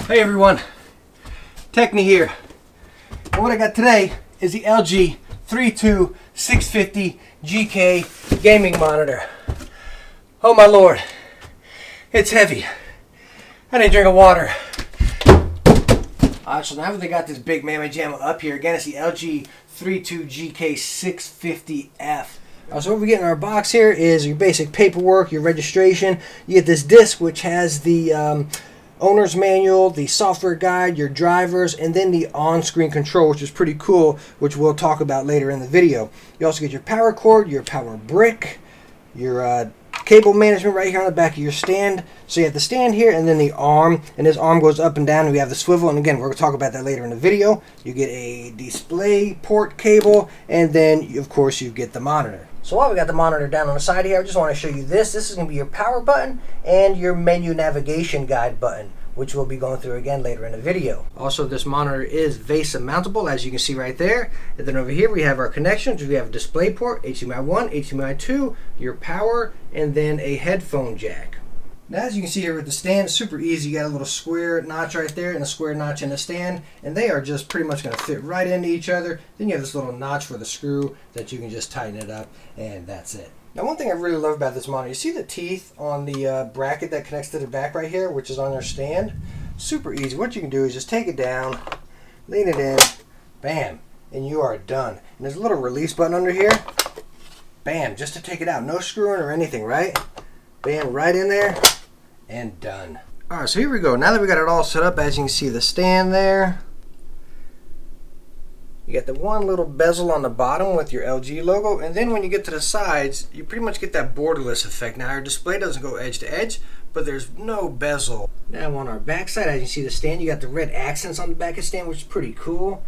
Hey everyone, Techne here. And what I got today is the LG 32GK650F gaming monitor. Oh my lord, it's heavy. I didn't drink water. So now that they got this big mammy jamma up here, again it's the LG 32GK650F. So what we get in our box here is your basic paperwork, your registration. You get this disc which has the owner's manual, the software guide, your drivers, and then the on-screen control, which is pretty cool, which we'll talk about later in the video. You also get your power cord, your power brick, your cable management right here on the back of your stand. So you have the stand here and then the arm, and this arm goes up and down, and we have the swivel, and again we're going to talk about that later in the video. You get a display port cable, and then of course you get the monitor. So while we got the monitor down on the side here, I just want to show you this. This is going to be your power button and your menu navigation guide button, which we'll be going through again later in the video. Also, this monitor is VESA mountable, as you can see right there. And then over here we have our connections. We have a display port, HDMI 1, HDMI 2, your power, and then a headphone jack. Now, as you can see here with the stand, super easy. You got a little square notch right there and a square notch in the stand, and they are just pretty much going to fit right into each other. Then you have this little notch for the screw that you can just tighten it up, and that's it. Now, one thing I really love about this monitor, you see the teeth on the bracket that connects to the back right here, which is on your stand? Super easy. What you can do is just take it down, lean it in, bam, and you are done. And there's a little release button under here, bam, just to take it out. No screwing or anything, right? Bam, right in there, and done. All right, so here we go. Now that we got it all set up, as you can see the stand there, you got the one little bezel on the bottom with your LG logo, and then when you get to the sides, you pretty much get that borderless effect. Now our display doesn't go edge to edge, but there's no bezel. Now on our back side, as you see the stand, you got the red accents on the back of the stand, which is pretty cool.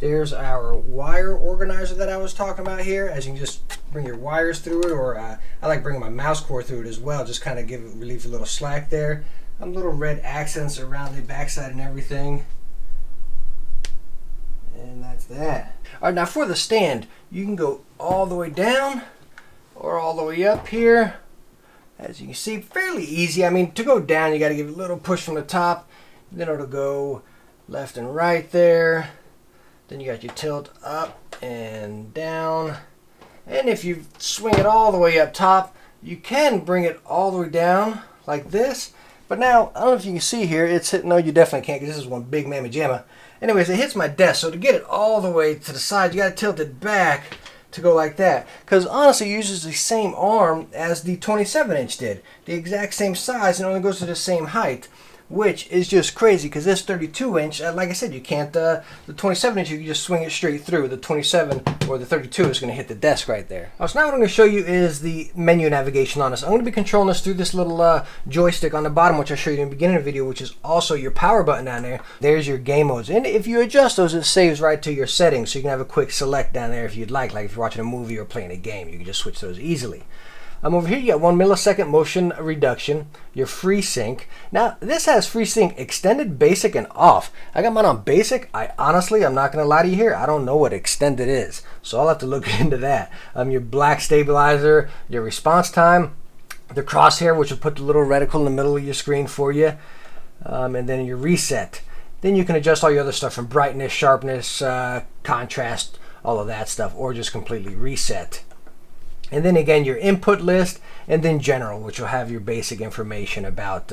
There's our wire organizer that I was talking about here, as you can just bring your wires through it, or I like bringing my mouse cord through it as well, just kind of give it, relieve a little slack there. Little red accents around the backside and everything. And that's that. All right, now for the stand, you can go all the way down or all the way up here. As you can see, fairly easy. I mean, to go down, you got to give it a little push from the top. Then it'll go left and right there. Then you got your tilt up and down. And if you swing it all the way up top, you can bring it all the way down like this. But now, I don't know if you can see here, it's hitting, no, you definitely can't, because this is one big mammy jamma. Anyways, it hits my desk, so to get it all the way to the side, you got to tilt it back to go like that. Because honestly, it uses the same arm as the 27-inch did. The exact same size, and only goes to the same height, which is just crazy, because this 32-inch, like I said, you can't, the 27-inch, you can just swing it straight through. The 27 or the 32 is going to hit the desk right there. So now what I'm going to show you is the menu navigation on this. I'm going to be controlling this through this little joystick on the bottom, which I showed you in the beginning of the video, which is also your power button down there. There's your game modes. And if you adjust those, it saves right to your settings, so you can have a quick select down there if you'd like if you're watching a movie or playing a game. You can just switch those easily. Over here you got 1 millisecond motion reduction, your FreeSync. Now this has FreeSync extended, basic, and off. I got mine on basic. I'm not going to lie to you here, I don't know what extended is, so I'll have to look into that. Your black stabilizer, your response time, the crosshair, which will put the little reticle in the middle of your screen for you, and then your reset. Then you can adjust all your other stuff from brightness, sharpness, contrast, all of that stuff, or just completely reset. And then again, your input list, and then general, which will have your basic information about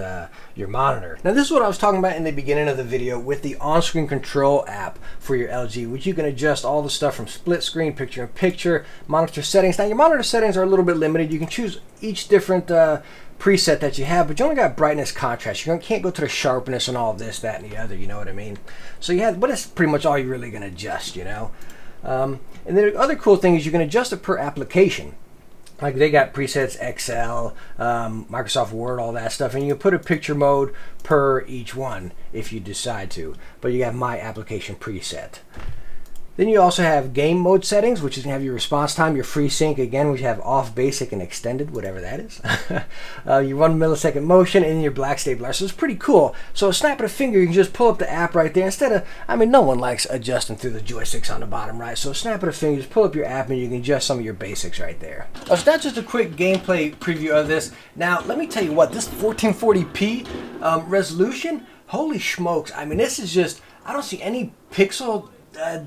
your monitor. Now this is what I was talking about in the beginning of the video with the on-screen control app for your LG, which you can adjust all the stuff from split screen, picture-in-picture, monitor settings. Now your monitor settings are a little bit limited. You can choose each different preset that you have, but you only got brightness, contrast. You can't go to the sharpness and all of this, that, and the other, you know what I mean? So you have, but it's pretty much all you're really going to adjust, you know? And then the other cool thing is you can adjust it per application. Like they got presets, Excel, Microsoft Word, all that stuff, and you can put a picture mode per each one if you decide to. But you have my application preset. Then you also have game mode settings, which is going to have your response time, your FreeSync, again, which have off, basic, and extended, whatever that is. Your 1 millisecond motion, and your black stabilizer. So it's pretty cool. So a snap of a finger, you can just pull up the app right there. Instead of, I mean, no one likes adjusting through the joysticks on the bottom, right? So a snap of a finger, just pull up your app, and you can adjust some of your basics right there. So that's just a quick gameplay preview of this. Now, let me tell you what, this 1440p resolution, holy smokes. I mean, this is just, I don't see any pixel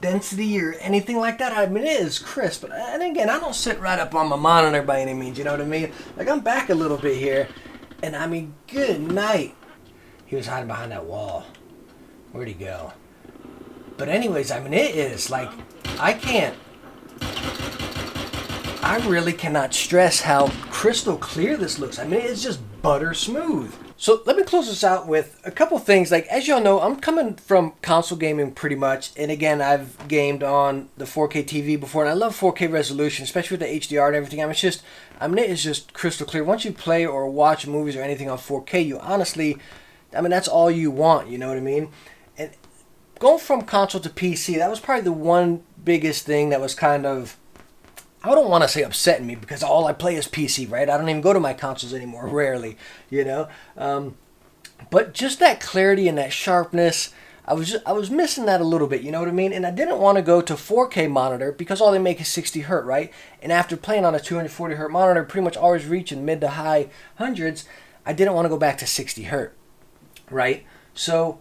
density or anything like that. I mean, it is crisp. And again, I don't sit right up on my monitor by any means, you know what I mean? Like, I'm back a little bit here. And I mean, good night. He was hiding behind that wall. Where'd he go? But anyways, I mean, it is like, I really cannot stress how crystal clear this looks. I mean, it's just butter smooth. So let me close this out with a couple things. Like, as y'all know, I'm coming from console gaming pretty much. And again, I've gamed on the 4K TV before, and I love 4K resolution, especially with the HDR and everything. It is just crystal clear. Once you play or watch movies or anything on 4K, you honestly, I mean, that's all you want, you know what I mean? And going from console to PC, that was probably the one biggest thing that was kind of, I don't want to say upsetting me, because all I play is PC, right? I don't even go to my consoles anymore, rarely, you know? But just that clarity and that sharpness, I was missing that a little bit, you know what I mean? And I didn't want to go to 4K monitor because all they make is 60 Hz, right? And after playing on a 240 Hz monitor, pretty much always reaching mid to high hundreds, I didn't want to go back to 60 Hz, right? So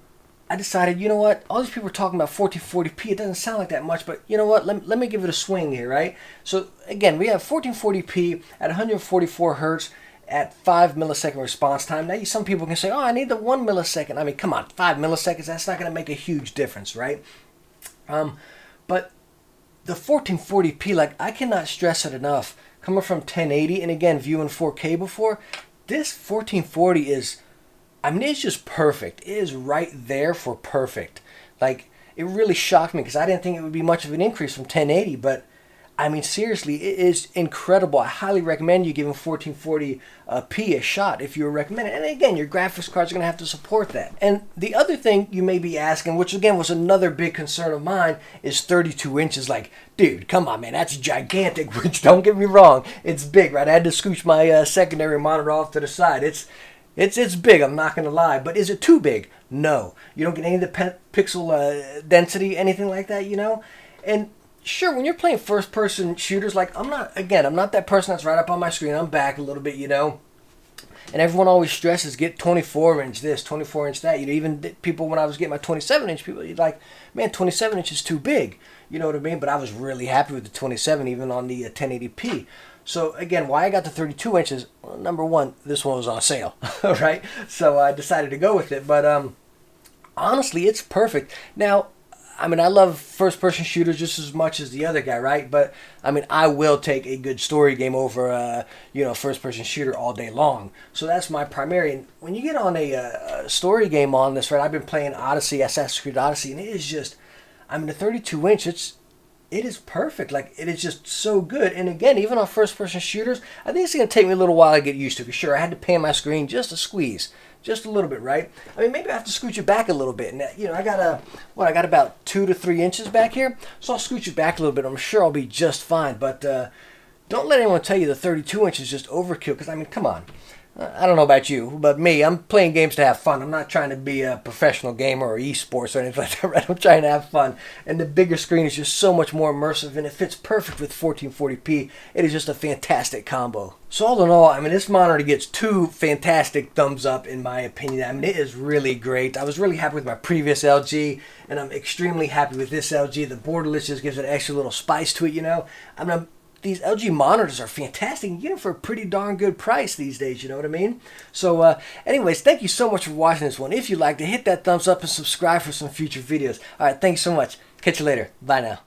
I decided, you know what, all these people are talking about 1440p, it doesn't sound like that much, but you know what, let me give it a swing here, right? So again, we have 1440p at 144 hertz at 5 millisecond response time. Now, some people can say, oh, I need the 1 millisecond. I mean, come on, 5 milliseconds, that's not going to make a huge difference, right? But the 1440p, like, I cannot stress it enough. Coming from 1080, and again, viewing 4K before, this 1440 is, I mean, it's just perfect. It is right there for perfect. Like, it really shocked me because I didn't think it would be much of an increase from 1080. But, I mean, seriously, it is incredible. I highly recommend you giving 1440p a shot if you're recommending. And again, your graphics cards are going to have to support that. And the other thing you may be asking, which again was another big concern of mine, is 32 inches. Like, dude, come on, man, that's gigantic. Which, don't get me wrong, it's big, right? I had to scooch my secondary monitor off to the side. It's big, I'm not going to lie. But is it too big? No. You don't get any of the pixel density, anything like that, you know? And sure, when you're playing first-person shooters, like, I'm not that person that's right up on my screen. I'm back a little bit, you know? And everyone always stresses, get 24-inch this, 24-inch that. You know, even people, when I was getting my 27-inch, people, you're like, man, 27-inch is too big. You know what I mean? But I was really happy with the 27, even on the 1080p. So, again, why I got the 32 inches, well, number one, this one was on sale, right? So I decided to go with it. But honestly, it's perfect. Now, I mean, I love first-person shooters just as much as the other guy, right? But, I mean, I will take a good story game over, first-person shooter all day long. So that's my primary. And when you get on a story game on this, right, I've been playing Odyssey, Assassin's Creed Odyssey, and it is just, I mean, the 32-inch, it is perfect. Like, it is just so good. And again, even on first-person shooters, I think it's going to take me a little while to get used to. For sure, I had to pan my screen just a squeeze, just a little bit, right? I mean, maybe I have to scooch it back a little bit. And you know, I got about 2 to 3 inches back here, so I'll scooch it back a little bit. I'm sure I'll be just fine. But don't let anyone tell you the 32 inch is just overkill. Because I mean, come on. I don't know about you, but me, I'm playing games to have fun. I'm not trying to be a professional gamer or esports or anything like that, right? I'm trying to have fun. And the bigger screen is just so much more immersive, and it fits perfect with 1440p. It is just a fantastic combo. So all in all, I mean, this monitor gets 2 fantastic thumbs up in my opinion. I mean, it is really great. I was really happy with my previous LG, and I'm extremely happy with this LG. The borderless just gives it an extra little spice to it, you know? I mean, these LG monitors are fantastic. You get them for a pretty darn good price these days, you know what I mean? So anyways, thank you so much for watching this one. If you liked it, hit that thumbs up and subscribe for some future videos. All right, thanks so much. Catch you later. Bye now.